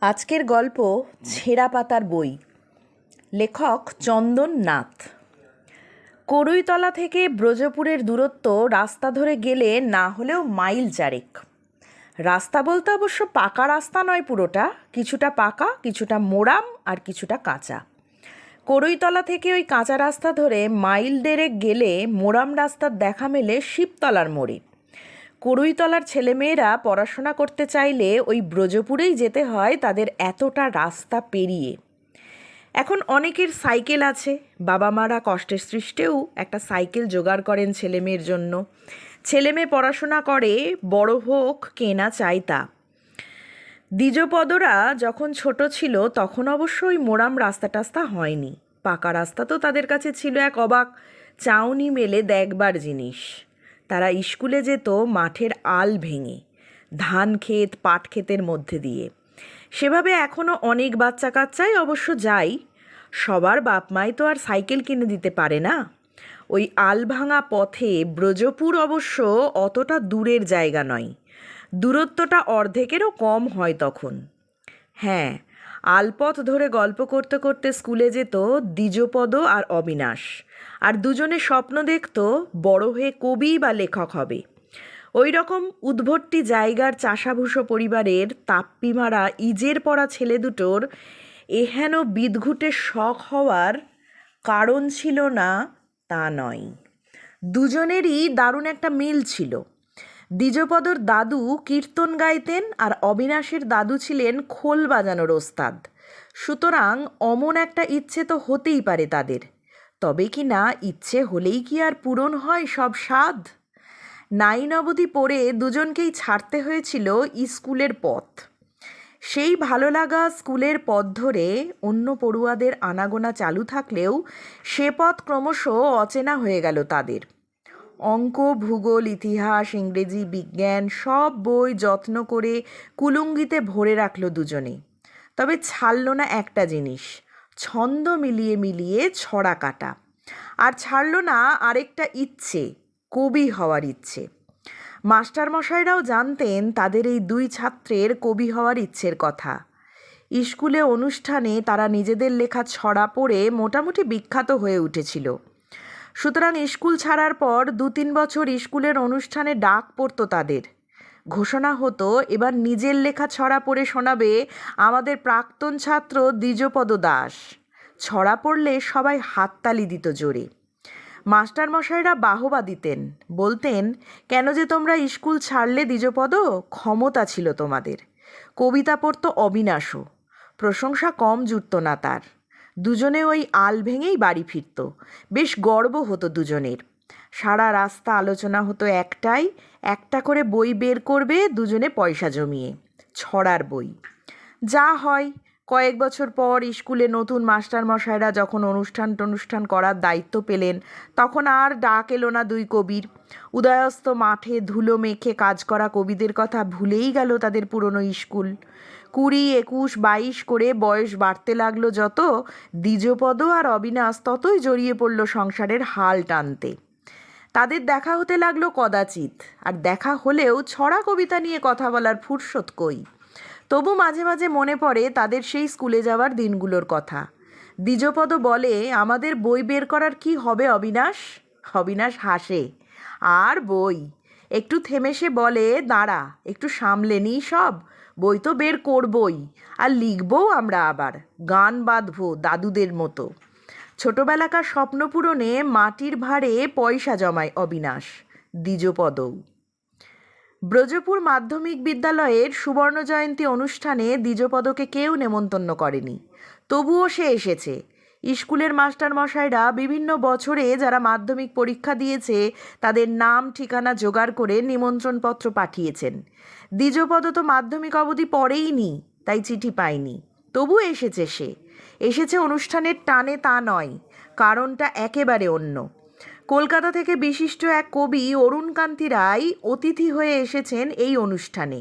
আজকের গল্প ছেঁড়া পাতার বই। লেখক চন্দন নাথ। কড়ুইতলা থেকে ব্রজপুরের দূরত্ব রাস্তা ধরে গেলে না হলেও মাইল চারেক। রাস্তা বলতে অবশ্য পাকা রাস্তা নয়, পুরোটা কিছুটা পাকা, কিছুটা মোড়াম আর কিছুটা কাঁচা। কড়ুইতলা থেকে ওই কাঁচা রাস্তা ধরে মাইল দেড়েক গেলে মোড়াম রাস্তার দেখা মেলে শিবতলার মোড়ে। কড়ুইতলার ছেলেমেয়েরা পড়াশোনা করতে চাইলে ওই ব্রজপুরেই যেতে হয় তাদের এতটা রাস্তা পেরিয়ে। এখন অনেকের সাইকেল আছে, বাবা মারা কষ্টের সৃষ্টেও একটা সাইকেল জোগাড় করেন ছেলেমেয়ের জন্য। ছেলেমেয়ে পড়াশোনা করে, বড় হোক কেনা চাই তা। দ্বিজপদরা যখন ছোট ছিল তখন অবশ্যই মোড়াম রাস্তা টাস্তা হয়নি। পাকা রাস্তা তো তাদের কাছে ছিল এক অবাক চাউনি মেলে দেখবার জিনিস। তারা স্কুলে যেত মাঠের আল ভেঙে, ধান ক্ষেত পাট ক্ষেতের মধ্যে দিয়ে। সেভাবে এখনও অনেক বাচ্চা কাচ্চাই অবশ্য যায়। সবার বাপ মাই তো আর সাইকেল কিনে দিতে পারে না। ওই আল ভাঙা পথে ব্রজপুর অবশ্য অতটা দূরের জায়গা নয়, দূরত্বটা অর্ধেকেরও কম হয় তখন। হ্যাঁ, আলপথ ধরে গল্প করতে করতে স্কুলে যেত দ্বিজপদ আর অবিনাশ, আর দুজনে স্বপ্ন দেখত বড় হয়ে কবি বা লেখক হবে। ওই রকম উদ্ভট্টি জায়গার চাষাভুষো পরিবারের তাপ্পি মারা ইজের পড়া ছেলে দুটোর এহেন বিদঘুটে শখ হওয়ার কারণ ছিল না তা নয়। দুজনেরই দারুণ একটা মিল ছিল। দ্বিজপদর দাদু কীর্তন গাইতেন আর অবিনাশের দাদু ছিলেন খোল বাজানোর ওস্তাদ। সুতরাং অমন একটা ইচ্ছে তো হতেই পারে তাদের। তবে কি না ইচ্ছে হলেই কি আর পূরণ হয় সব স্বাদ? 9 অবধি পড়ে দুজনকেই ছাড়তে হয়েছিল স্কুলের পথ। সেই ভালো লাগা স্কুলের পথ ধরে অন্য পড়ুয়াদের আনাগোনা চালু থাকলেও সে পথ ক্রমশ অচেনা হয়ে গেল তাদের। অঙ্ক, ভূগোল, ইতিহাস, ইংরেজি, বিজ্ঞান সব বই যত্ন করে কুলুঙ্গিতে ভরে রাখল দুজনে। তবে ছাড়ল না একটা জিনিস, ছন্দ মিলিয়ে মিলিয়ে ছড়া কাটা। আর ছাড়ল না আরেকটা ইচ্ছে, কবি হওয়ার ইচ্ছে। মাস্টারমশাইরাও জানতেন তাদের এই দুই ছাত্রের কবি হওয়ার ইচ্ছের কথা। স্কুলে অনুষ্ঠানে তারা নিজেদের লেখা ছড়া পড়ে মোটামুটি বিখ্যাত হয়ে উঠেছিল। সুতরাং স্কুল ছাড়ার পর 2-3 বছর স্কুলের অনুষ্ঠানে ডাক পড়তো তাদের। ঘোষণা হতো এবার নিজের লেখা ছড়া পড়ে শোনাবে আমাদের প্রাক্তন ছাত্র দ্বিজপদ দাস। ছড়া পড়লে সবাই হাততালি দিত জোরে। মাস্টারমশাইরা বাহবা দিতেন, বলতেন, কেন যে তোমরা স্কুল ছাড়লে দ্বিজপদ, ক্ষমতা ছিল তোমাদের। কবিতা পড়তো অবিনাশও, প্রশংসা কম জুটত না তার। দুজনে ওই আল ভেঙেই বাড়ি ফিরত, বেশ গর্ব হতো দুজনের। সারা রাস্তা আলোচনা হতো একটাই, একটা করে বই বের করবে দুজনে পয়সা জমিয়ে, ছড়ার বই। যা হয়, কয়েক বছর পর স্কুলে নতুন মাস্টারমশাইরা যখন অনুষ্ঠান করার দায়িত্ব পেলেন তখন আর ডাক এলো না দুই কবির। উদয়স্ত মাঠে ধুলো মেখে কাজ করা কবিদের কথা ভুলেই গেল তাদের পুরনো স্কুল। 20, 21, 22 করে বয়স বাড়তে লাগলো যত, দ্বিজপদ আর অবিনাশ ততই জড়িয়ে পড়ল সংসারের হাল টানতে। তাদের দেখা হতে লাগলো কদাচিৎ, আর দেখা হলেও ছড়া কবিতা নিয়ে কথা বলার ফুরসত কই। তবু মাঝে মাঝে মনে পড়ে তাদের সেই স্কুলে যাওয়ার দিনগুলোর কথা। দ্বিজপদ বলে, আমাদের বই বের করার কি হবে অবিনাশ? অবিনাশ হাসে, আর বই? একটু থেমে সে বলে, দাঁড়া একটু সামলে নিই সব, বই তো বের করবই, আর লিখবও আমরা, আবার গান বাঁধবো দাদুদের মতো। ছোটবেলাকার স্বপ্ন পূরণে মাটির ভাঁড়ে পয়সা জমায় অবিনাশ, দ্বিজপদও। ব্রজপুর মাধ্যমিক বিদ্যালয়ের সুবর্ণ জয়ন্তী অনুষ্ঠানে দ্বিজপদকে কেউ নেমন্তন্ন করেনি, তবুও সে এসেছে। স্কুলের মাস্টারমশাইরা বিভিন্ন বছরে যারা মাধ্যমিক পরীক্ষা দিয়েছে তাদের নাম ঠিকানা জোগাড় করে নিমন্ত্রণপত্র পাঠিয়েছেন। দ্বিজপদ তো মাধ্যমিক অবধি পড়েইনি, তাই চিঠি পায়নি, তবু এসেছে সে। এসেছে অনুষ্ঠানের টানে তা নয়, কারণটা একেবারে অন্য। কলকাতা থেকে বিশিষ্ট এক কবি অরুণকান্তি রায় অতিথি হয়ে এসেছেন এই অনুষ্ঠানে।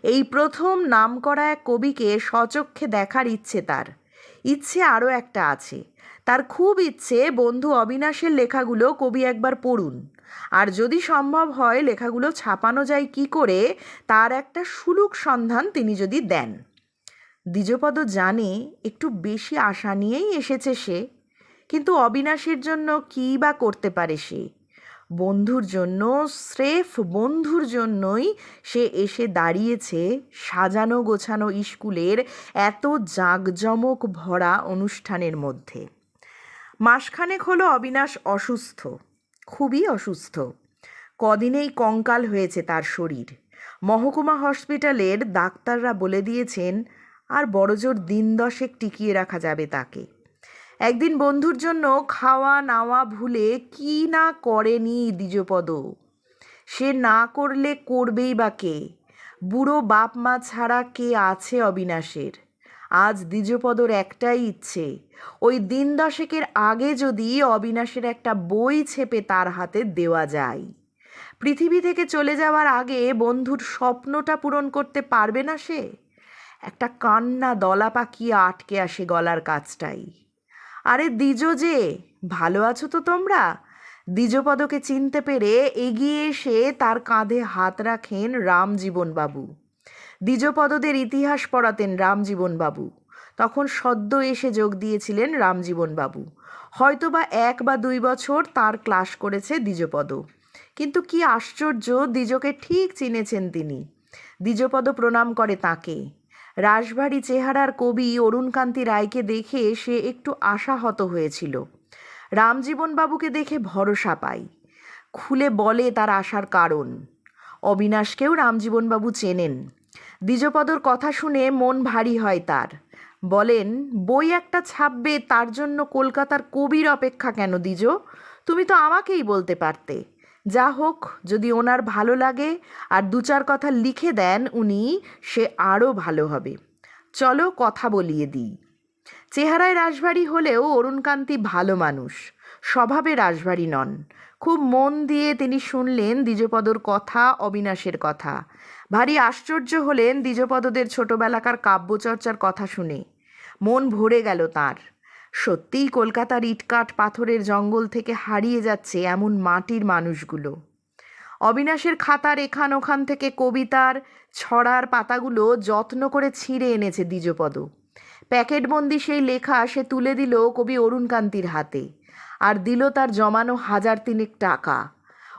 এই প্রথম নামকরা এক কবিকে স্বচক্ষে দেখার ইচ্ছে তার। ইচ্ছে আরও একটা আছে, তার খুব ইচ্ছে বন্ধু অবিনাশের লেখাগুলো কবি একবার পড়ুন, আর যদি সম্ভব হয় লেখাগুলো ছাপানো যায় কি করে তার একটা সুলুক সন্ধান তিনি যদি দেন। দ্বিজপদ জানে একটু বেশি আশা নিয়েই এসেছে সে, কিন্তু অবিনাশের জন্য কী বা করতে পারে সে? বন্ধুর জন্য, স্রেফ বন্ধুর জন্যই সে এসে দাঁড়িয়েছে সাজানো গোছানো স্কুলের এত জাঁকজমক ভরা অনুষ্ঠানের মধ্যে। মাসখানেক হলো অবিনাশ অসুস্থ, খুবই অসুস্থ। কদিনেই কঙ্কাল হয়েছে তার শরীর। মহকুমা হসপিটালের ডাক্তাররা বলে দিয়েছেন আর বড়জোর দিন 10 টিকিয়ে রাখা যাবে তাকে। একদিন বন্ধুর জন্য খাওয়া নাওয়া ভুলে কি না করেনি দ্বিজপদ। সে না করলে করবেই বা কে? বুড়ো বাপ মা ছাড়া কে আছে অবিনাশের? আজ দ্বিজপদর একটাই ইচ্ছে, ওই দিন 10 আগে যদি অবিনাশের একটা বই ছেপে তার হাতে দেওয়া যায়। পৃথিবী থেকে চলে যাওয়ার আগে বন্ধুর স্বপ্নটা পূরণ করতে পারবে না সে? একটা কান্না দলা পাকিয়ে আটকে আসে গলার কাছটাই। আরে দ্বিজ যে, ভালো আছো তো তোমরা? দ্বিজপদকে চিনতে পেরে এগিয়ে এসে তার কাঁধে হাত রাখেন রামজীবনবাবু। দ্বিজপদদের ইতিহাস পড়াতেন রামজীবনবাবু। তখন সদ্য এসে যোগ দিয়েছিলেন রামজীবনবাবু। হয়তোবা 1 বা 2 বছর তার ক্লাস করেছে দ্বিজপদ। কিন্তু কি আশ্চর্য, দ্বিজকে ঠিক চিনেছেন তিনি। দ্বিজপদ প্রণাম করে তাকে। রাশভারী চেহারার কবি অরুণকান্তি রায়কে দেখে সে একটু আশাহত হয়েছিল। রামজীবনবাবুকে দেখে ভরসা পায়, খুলে বলে তার আসার কারণ। অবিনাশকেও রামজীবনবাবু চেনেন। দ্বিজপদর কথা শুনে মন ভারী হয় তার। বলেন, বই একটা ছাপবে তার জন্য কলকাতার কবির অপেক্ষা কেন দ্বিজ? তুমি তো আমাকেই বলতে পারতে। যা হোক, যদি ওনার ভালো লাগে আর 2-4 কথা লিখে দেন উনি, সে আরও ভালো হবে। চলো কথা বলিয়ে দিই। চেহারায় রাশভারী হলেও অরুণকান্তি ভালো মানুষ, স্বভাবে রাশভারী নন। খুব মন দিয়ে তিনি শুনলেন দ্বিজপদর কথা, অবিনাশের কথা। ভারী আশ্চর্য হলেন দ্বিজপদদের ছোটবেলাকার কাব্যচর্চার কথা শুনে। মন ভরে গেল তার। সত্যিই কলকাতার ইটকাঠ পাথরের জঙ্গল থেকে হারিয়ে যাচ্ছে এমন মাটির মানুষগুলো। অবিনাশের খাতার এখান ওখান থেকে কবিতার ছড়ার পাতাগুলো যত্ন করে ছিঁড়ে এনেছে দ্বিজপদ। প্যাকেটবন্দি সেই লেখা সে তুলে দিল কবি অরুণকান্তির হাতে, আর দিল তার জমানো 1,000 টাকা।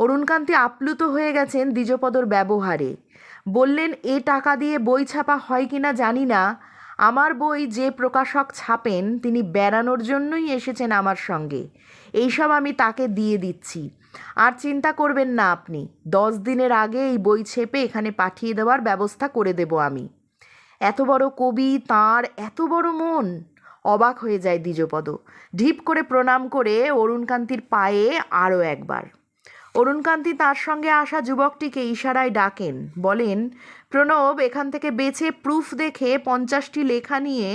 অরুণকান্তি আপ্লুত হয়ে গেছেন দ্বিজপদর ব্যবহারে। বললেন, এ টাকা দিয়ে বই ছাপা হয় কিনা জানি না, আমার বই যে প্রকাশক ছাপেন তিনি বেড়ানোর জন্যই এসেছেন আমার সঙ্গে। এইসব আমি তাকে দিয়ে দিচ্ছি, আর চিন্তা করবেন না আপনি। 10 দিনের আগে এই বই ছেপে এখানে পাঠিয়ে দেওয়ার ব্যবস্থা করে দেব আমি। এত বড় কবি, তাঁর এত বড় মন! অবাক হয়ে যায় দ্বিজপদ। ঢিপ করে প্রণাম করে অরুণকান্তির পায়ে আরও একবার। অরুণকান্তি তার সঙ্গে আসা যুবকটিকে ইশারায় ডাকেন, বলেন, প্রণব, এখান থেকে বেছে প্রুফ দেখে 50টি লেখা নিয়ে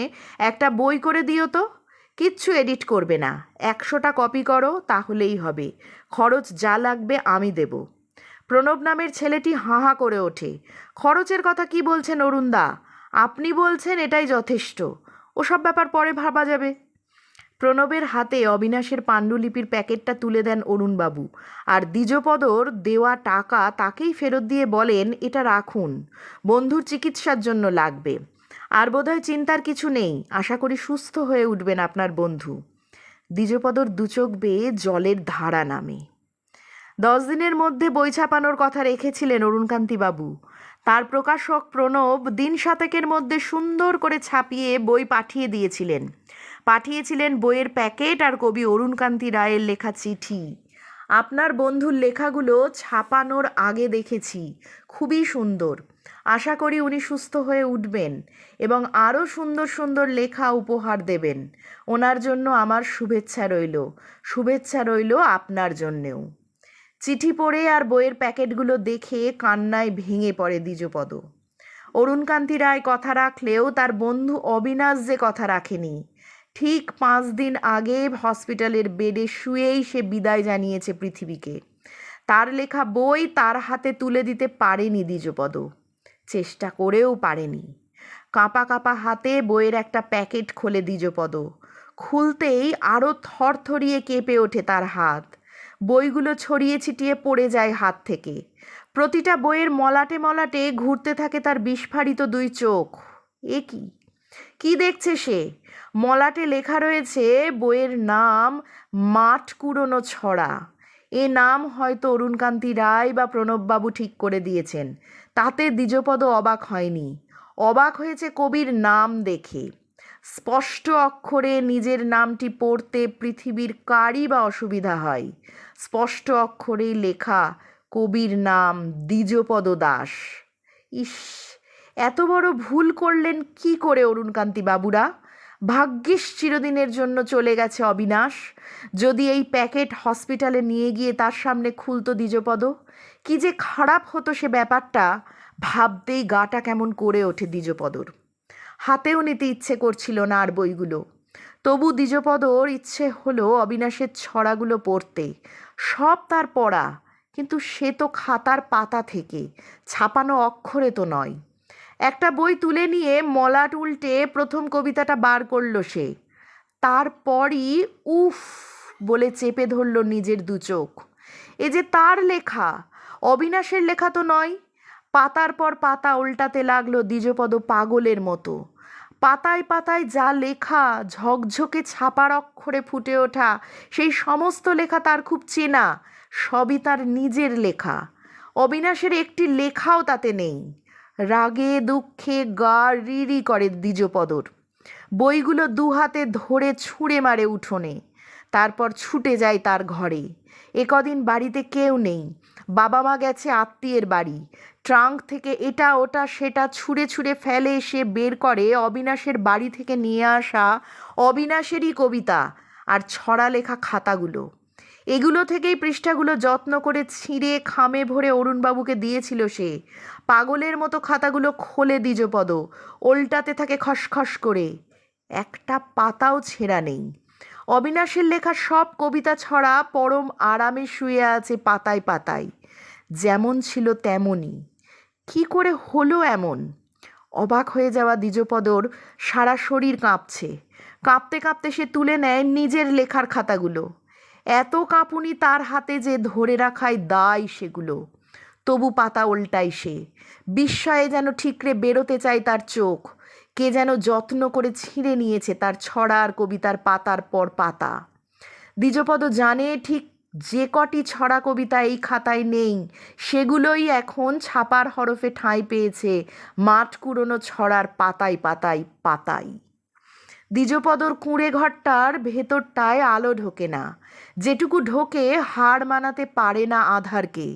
একটা বই করে দিও তো। কিচ্ছু এডিট করবে না, 100টা কপি করো, তাহলেই হবে। খরচ যা লাগবে আমি দেব। প্রণব নামের ছেলেটি হাঁ হাঁ করে ওঠে। খরচের কথা কি বলছেন অরুণদা? আপনি বলছেন এটাই যথেষ্ট, ওসব ব্যাপার পরে ভাবা যাবে। প্রণবের হাতে অবিনাশের পাণ্ডুলিপির প্যাকেটটা তুলে দেন অরুণবাবু, আর দ্বিজপদর দেওয়া টাকা তাকেই ফেরত দিয়ে বলেন, এটা রাখুন, বন্ধুর চিকিৎসার জন্য লাগবে। আর বোধহয় চিন্তার কিছু নেই, আশা করি সুস্থ হয়ে উঠবেন আপনার বন্ধু। দ্বিজপদর 2 চোখ বেয়ে জলের ধারা নামে। 10 দিনের মধ্যে বই ছাপানোর কথা রেখেছিলেন অরুণকান্তিবাবু। তার প্রকাশক প্রণব দিন 7 মধ্যে সুন্দর করে ছাপিয়ে বই পাঠিয়েছিলেন বইয়ের প্যাকেট আর কবি অরুণকান্তি রায়ের লেখা চিঠি। আপনার বন্ধুর লেখাগুলো ছাপানোর আগে দেখেছি, খুবই সুন্দর। আশা করি উনি সুস্থ হয়ে উঠবেন এবং আরও সুন্দর সুন্দর লেখা উপহার দেবেন। ওনার জন্য আমার শুভেচ্ছা রইল আপনার জন্যেও। চিঠি পড়ে আর বইয়ের প্যাকেটগুলো দেখে কান্নায় ভেঙে পড়ে দ্বিজপদ। অরুণকান্তি রায় কথা রাখলেও তার বন্ধু অবিনাশ যে কথা রাখেনি। ঠিক 5 দিন আগে হসপিটালের বেডে শুয়েই সে বিদায় জানিয়েছে পৃথিবীকে। তার লেখা বই তার হাতে তুলে দিতে পারেনি দ্বিজপদ, চেষ্টা করেও পারেনি। কাঁপা কাঁপা হাতে বইয়ের একটা প্যাকেট খোলে দ্বিজপদ। খুলতেই আরও থরথরিয়ে কেঁপে ওঠে তার হাত। বইগুলো ছড়িয়ে ছিটিয়ে পড়ে যায় হাত থেকে। প্রতিটা বইয়ের মলাটে মলাটে ঘুরতে থাকে তার বিস্ফারিত 2 চোখ। এ কি! কি দেখছে সে? মলাটে লেখা রয়েছে বইয়ের নাম মাঠ কুড়োনো ছড়া। এ নাম হয়তো অরুণকান্তি রায় বা প্রণববাবু ঠিক করে দিয়েছেন। তাতে দ্বিজপদ অবাক হয়নি, অবাক হয়েছে কবির নাম দেখে। স্পষ্ট অক্ষরে নিজের নামটি পড়তে পৃথিবীর কারই বা অসুবিধা হয়? স্পষ্ট অক্ষরেই লেখা কবির নাম দ্বিজপদ দাস। ইস, এত বড় ভুল করলেন কি করে অরুণকান্তি বাবুরা? ভাগ্যিস চিরদিনের জন্য চলে গেছে অবিনাশ। যদি এই প্যাকেট হসপিটালে নিয়ে গিয়ে তার সামনে খুলতো দ্বিজপদ, কি যে খারাপ হতো সে ব্যাপারটা ভাবতেই গাটা কেমন করে ওঠে দ্বিজপদর। হাতেও নিতে ইচ্ছে করছিল না আর বইগুলো। তবু দ্বিজপদর ইচ্ছে হলো অবিনাশের ছড়াগুলো পড়তে। সব তার পড়া, কিন্তু সে তো খাতার পাতা থেকে, ছাপানো অক্ষরে তো নয়। একটা বই তুলে নিয়ে মলাট উল্টে প্রথম কবিতাটা বার করল সে। তারপরই উফ বলে চেপে ধরল নিজের দু চোখ। এ যে তার লেখা, অবিনাশের লেখা তো নয়। পাতার পর পাতা উল্টাতে লাগলো দ্বিজপদ পাগলের মতো। পাতায় পাতায় যা লেখা, ঝকঝকে ছাপার অক্ষরে ফুটে ওঠা, সেই সমস্ত লেখা তার খুব চেনা, সবই তার নিজের লেখা। অবিনাশের একটি লেখাও তাতে নেই। রাগে দুঃখে গা রিরি করে দ্বিজপদর। বইগুলো দু হাতে ধরে ছুঁড়ে মারে উঠোনে, তারপর ছুটে যায় তার ঘরে। কদিন বাড়িতে কেউ নেই, বাবা মা গেছে আত্মীয়ের বাড়ি। ট্রাঙ্ক থেকে এটা ওটা সেটা ছুঁড়ে ছুঁড়ে ফেলে সে বের করে অবিনাশের বাড়ি থেকে নিয়ে আসা অবিনাশেরই কবিতা আর ছড়া লেখা খাতাগুলো। এগুলো থেকেই পৃষ্ঠাগুলো যত্ন করে ছিঁড়ে খামে ভরে অরুণবাবুকে দিয়েছিল সে। পাগলের মতো খাতাগুলো খোলে দ্বিজপদ, ওল্টাতে থাকে খসখস করে। একটা পাতাও ছেঁড়া নেই। অবিনাশের লেখা সব কবিতা ছড়া পরম আরামে শুয়ে আছে পাতায় পাতায়, যেমন ছিল তেমনই। কি করে হলো এমন? অবাক হয়ে যাওয়া দ্বিজপদর সারা শরীর কাঁপছে। কাঁপতে কাঁপতে সে তুলে নেয় নিজের লেখার খাতাগুলো। এত কাঁপুনি তার হাতে যে ধরে রাখায় দায় সেগুলো। তবু পাতা উল্টায় সে। বিস্ময়ে যেন ঠিকরে বেরোতে চায় তার চোখ। কে যেন যত্ন করে ছিঁড়ে নিয়েছে তার ছড়া আর কবিতার পাতার পর পাতা। দ্বিজপদ জানে ঠিক যে কটি ছড়া কবিতা এই খাতায় নেই, সেগুলোই এখন ছাপার হরফে ঠাঁই পেয়েছে মাঠ কুড়োনো ছড়ার পাতায় পাতায় পাতায়। দ্বিজপদর কুঁড়ে ঘরটার ভেতরটায় আলো ঢোকে না। যেটুকু ঢোকে হাড় মানাতে পারে না আধারকে।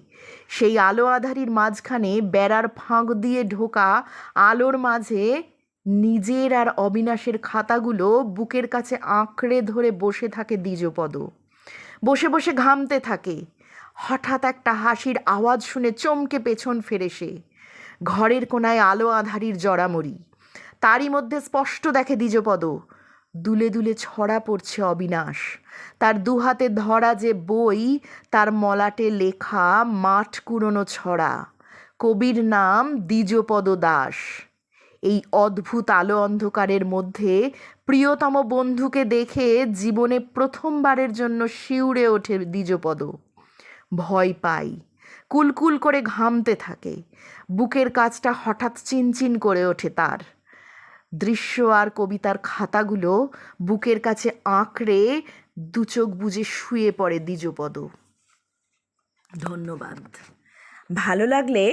সেই আলো আধারির মাঝখানে বেড়ার ফাঁক দিয়ে ঢোকা আলোর মাঝে নিজের আর অবিনাশের খাতাগুলো বুকের কাছে আঁকড়ে ধরে বসে থাকে দ্বিজপদ। বসে বসে ঘামতে থাকে। হঠাৎ একটা হাসির আওয়াজ শুনে চমকে পেছন ফেরে সে। ঘরের কোনায় আলো আধারির জড়ামড়ি। তারই মধ্যে স্পষ্ট দেখে দ্বিজপদ দুলে দুলে ছড়া পড়ছে অবিনাশ। তার দুহাতে ধরা যে বই, তার মলাটে লেখা মাঠ কুড়োনো ছড়া। কবির নাম দ্বিজপদ দাস। এই অদ্ভুত আলো অন্ধকারের মধ্যে প্রিয়তম বন্ধুকে দেখে জীবনে প্রথমবারের জন্য শিউরে ওঠে দ্বিজপদ। ভয় পায়, কুলকুল করে ঘামতে থাকে। বুকের কাছটা হঠাৎ চিনচিন করে ওঠে তার। দৃশ্য আর কবিতার খাতাগুলো বুকের কাছে আঁকড়ে দু চোখ বুজে শুয়ে পড়ে দ্বিজপদ। ধন্যবাদ। ভালো লাগলে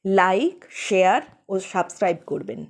লাইক, শেয়ার ও সাবস্ক্রাইব করবেন।